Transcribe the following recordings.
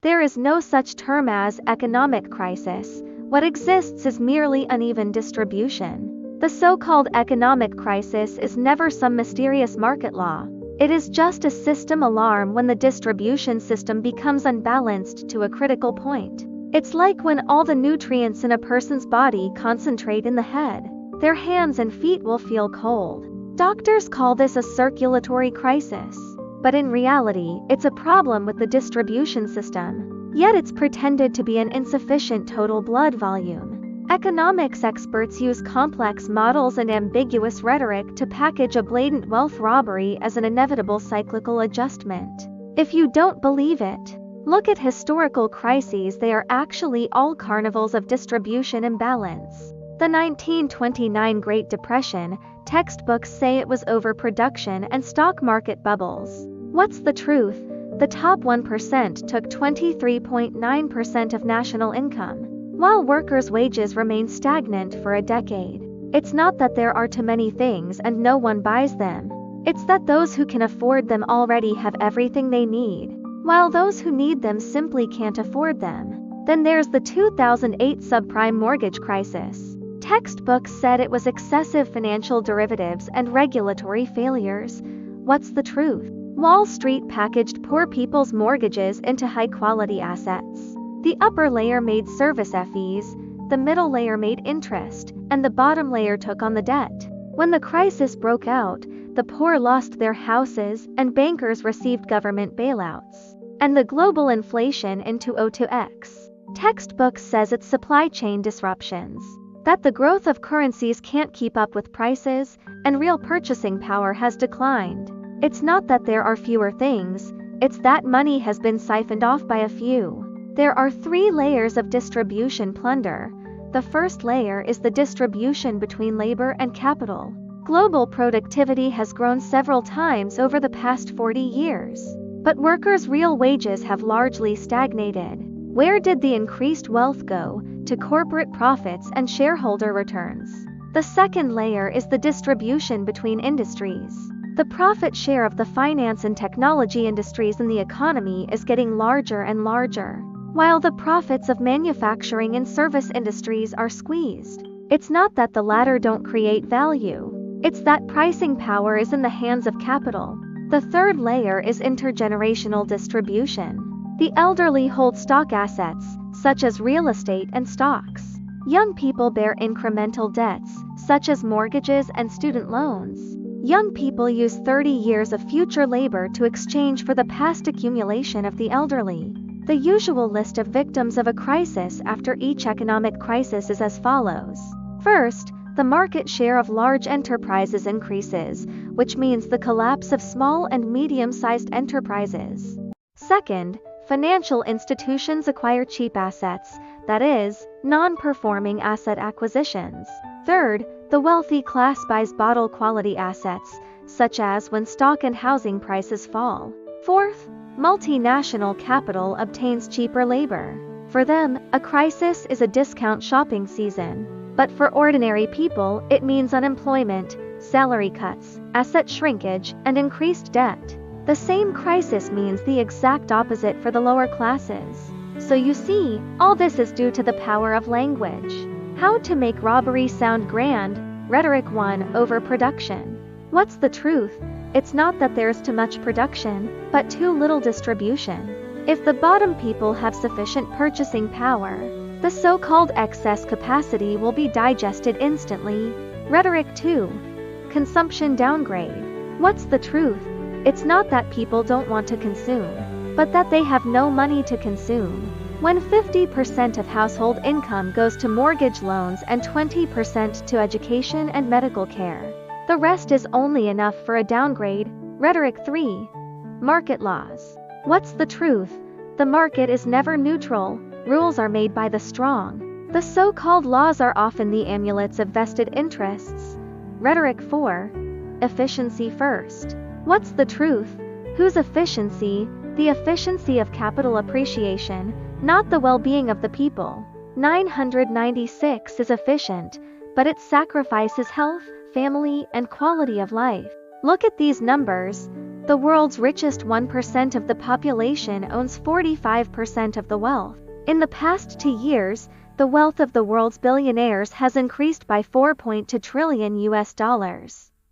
There is no such term as economic crisis. What exists is merely uneven distribution. The so-called economic crisis is never some mysterious market law. It is just a system alarm when the distribution system becomes unbalanced to a critical point. It's like when all the nutrients in a person's body concentrate in the head. Their hands and feet will feel cold. Doctors call this a circulatory crisis. But in reality, it's a problem with the distribution system. Yet it's pretended to be an insufficient total blood volume. Economics experts use complex models and ambiguous rhetoric to package a blatant wealth robbery as an inevitable cyclical adjustment. If you don't believe it, look at historical crises. They are actually all carnivals of distribution imbalance. The 1929 Great Depression, textbooks say it was overproduction and stock market bubbles. What's the truth? The top 1% took 23.9% of national income, while workers' wages remain stagnant for a decade. It's not that there are too many things and no one buys them. It's that those who can afford them already have everything they need, while those who need them simply can't afford them. Then there's the 2008 subprime mortgage crisis. Textbooks said it was excessive financial derivatives and regulatory failures. What's the truth? Wall Street packaged poor people's mortgages into high-quality assets. The upper layer made service fees, the middle layer made interest, and the bottom layer took on the debt. When the crisis broke out, the poor lost their houses and bankers received government bailouts. And the global inflation into O2X. Textbooks says it's supply chain disruptions. That the growth of currencies can't keep up with prices, and real purchasing power has declined. It's not that there are fewer things, it's that money has been siphoned off by a few. There are 3 layers of distribution plunder. The first layer is the distribution between labor and capital. Global productivity has grown several times over the past 40 years. But workers' real wages have largely stagnated. Where did the increased wealth go? To corporate profits and shareholder returns. The second layer is the distribution between industries. The profit share of the finance and technology industries in the economy is getting larger and larger, while the profits of manufacturing and service industries are squeezed. It's not that the latter don't create value. It's that pricing power is in the hands of capital. The third layer is intergenerational distribution. The elderly hold stock assets, such as real estate and stocks. Young people bear incremental debts, such as mortgages and student loans. Young people use 30 years of future labor to exchange for the past accumulation of the elderly. The usual list of victims of a crisis after each economic crisis is as follows. First, the market share of large enterprises increases, which means the collapse of small and medium-sized enterprises. Second, financial institutions acquire cheap assets, that is, non-performing asset acquisitions. Third, the wealthy class buys bottle-quality assets, such as when stock and housing prices fall. Fourth, multinational capital obtains cheaper labor. For them, a crisis is a discount shopping season. But for ordinary people, it means unemployment, salary cuts, asset shrinkage, and increased debt. The same crisis means the exact opposite for the lower classes. So you see, all this is due to the power of language. How to make robbery sound grand. Rhetoric 1. Overproduction. What's the truth? It's not that there's too much production, but too little distribution. If the bottom people have sufficient purchasing power, the so-called excess capacity will be digested instantly. Rhetoric 2. Consumption downgrade. What's the truth? It's not that people don't want to consume, but that they have no money to consume. When 50% of household income goes to mortgage loans and 20% to education and medical care, the rest is only enough for a downgrade. Rhetoric 3. Market laws. What's the truth? The market is never neutral. Rules are made by the strong. The so-called laws are often the amulets of vested interests. Rhetoric 4. Efficiency first. What's the truth? Whose efficiency? The efficiency of capital appreciation, not the well-being of the people. 996 is efficient, but it sacrifices health, family, and quality of life. Look at these numbers. The world's richest 1% of the population owns 45% of the wealth. In the past 2 years, the wealth of the world's billionaires has increased by $4.2 trillion US,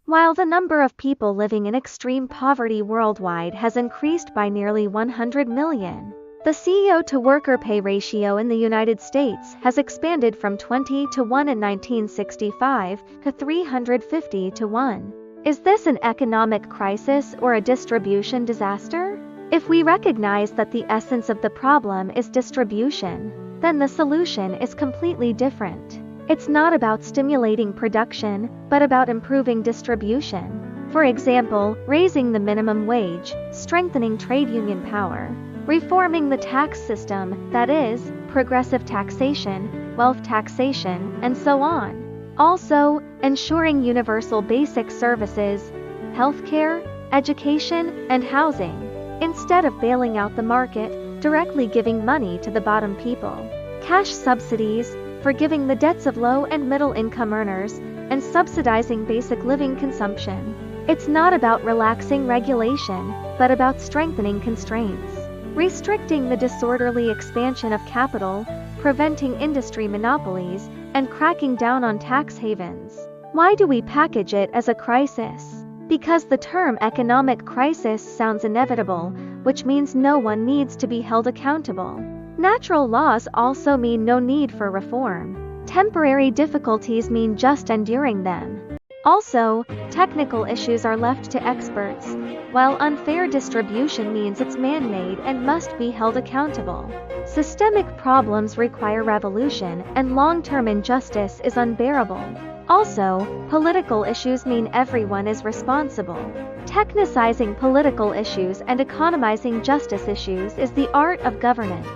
while the number of people living in extreme poverty worldwide has increased by nearly 100 million. The CEO-to-worker pay ratio in the United States has expanded from 20 to 1 in 1965 to 350 to 1. Is this an economic crisis or a distribution disaster? If we recognize that the essence of the problem is distribution, then the solution is completely different. It's not about stimulating production, but about improving distribution. For example, raising the minimum wage, strengthening trade union power, reforming the tax system, that is, progressive taxation, wealth taxation, and so on. Also, ensuring universal basic services, healthcare, education, and housing, instead of bailing out the market, directly giving money to the bottom people. Cash subsidies, forgiving the debts of low and middle income earners, and subsidizing basic living consumption. It's not about relaxing regulation, but about strengthening constraints. Restricting the disorderly expansion of capital, preventing industry monopolies, and cracking down on tax havens. Why do we package it as a crisis? Because the term economic crisis sounds inevitable, which means no one needs to be held accountable. Natural laws also mean no need for reform. Temporary difficulties mean just enduring them. Also, technical issues are left to experts, while unfair distribution means it's man-made and must be held accountable. Systemic problems require revolution, and long-term injustice is unbearable. Also, political issues mean everyone is responsible. Technicizing political issues and economizing justice issues is the art of governance.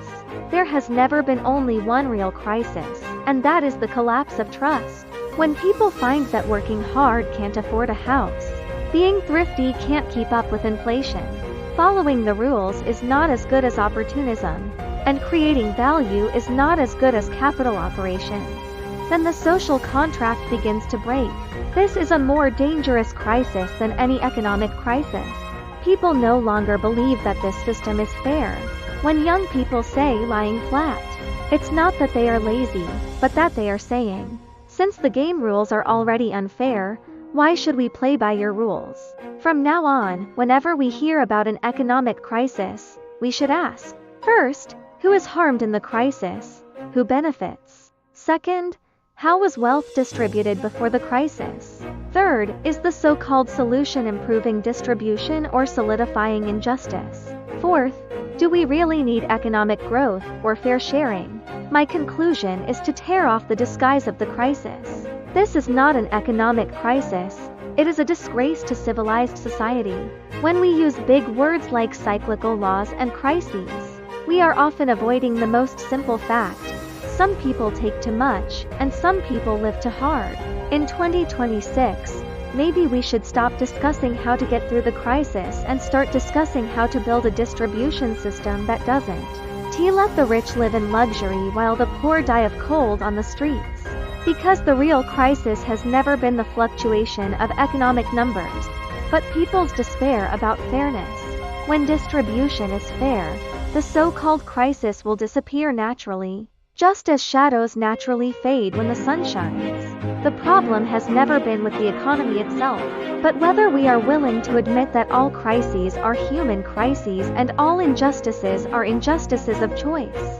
There has never been only one real crisis, and that is the collapse of trust. When people find that working hard can't afford a house, being thrifty can't keep up with inflation, following the rules is not as good as opportunism, and creating value is not as good as capital operations, then the social contract begins to break. This is a more dangerous crisis than any economic crisis. People no longer believe that this system is fair. When young people say lying flat, it's not that they are lazy, but that they are saying, since the game rules are already unfair, why should we play by your rules? From now on, whenever we hear about an economic crisis, we should ask, first, who is harmed in the crisis? Who benefits? Second, how was wealth distributed before the crisis? Third, is the so-called solution improving distribution or solidifying injustice? Fourth, do we really need economic growth or fair sharing? My conclusion is to tear off the disguise of the crisis. This is not an economic crisis, it is a disgrace to civilized society. When we use big words like cyclical laws and crises, we are often avoiding the most simple fact. Some people take too much, and some people live too hard. In 2026, maybe we should stop discussing how to get through the crisis and start discussing how to build a distribution system that doesn't let the rich live in luxury while the poor die of cold on the streets. Because the real crisis has never been the fluctuation of economic numbers, but people's despair about fairness. When distribution is fair, the so-called crisis will disappear naturally, just as shadows naturally fade when the sun shines. The problem has never been with the economy itself, but whether we are willing to admit that all crises are human crises and all injustices are injustices of choice.